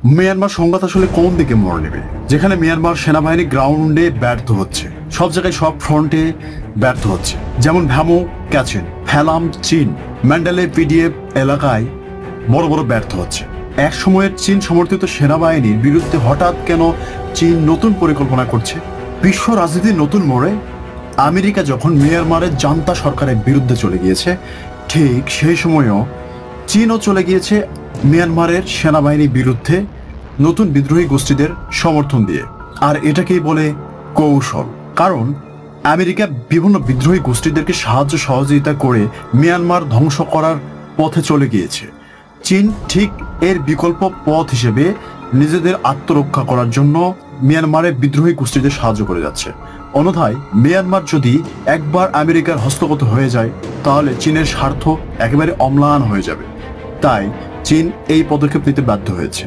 Myanmar সংঘাত আসলে কোন দিকে মোড় নেবে, যেখানে মিয়ানমার সেনাবাহিনী গ্রাউন্ডে ব্যর্থ হচ্ছে, সব জায়গায় সব ফ্রন্টে ব্যর্থ হচ্ছে, যেমন ভ্যামো ক্যাচেন, ফ্যালাম চীন, ম্যান্ডালে পিডিএফ এলাকায় বড় বড় ব্যর্থ হচ্ছে। এক সময়ের চীন সমর্থিত সেনাবাহিনীর বিরুদ্ধে হঠাৎ কেন চীন নতুন পরিকল্পনা করছে? বিশ্ব রাজনীতির নতুন মোড়ে আমেরিকা যখন মিয়ানমারের জান্তা সরকারের বিরুদ্ধে চলে গিয়েছে, ঠিক সেই সময়ও চীনও চলে গিয়েছে মিয়ানমারের সেনাবাহিনীর বিরুদ্ধে নতুন বিদ্রোহী গোষ্ঠীদের সমর্থন দিয়ে। আর এটাকেই বলে কৌশল। কারণ আমেরিকা বিভিন্ন বিদ্রোহী গোষ্ঠীদেরকে সাহায্য সহযোগিতা করে মিয়ানমার ধ্বংস করার পথে চলে গিয়েছে। চীন ঠিক এর বিকল্প পথ হিসেবে নিজেদের আত্মরক্ষা করার জন্য মিয়ানমারের বিদ্রোহী গোষ্ঠীদের সাহায্য করে যাচ্ছে। অন্যথায় মিয়ানমার যদি একবার আমেরিকার হস্তগত হয়ে যায়, তাহলে চীনের স্বার্থ একেবারে অম্লান হয়ে যাবে। তাই চীন এই পদক্ষেপ নিতে বাধ্য হয়েছে।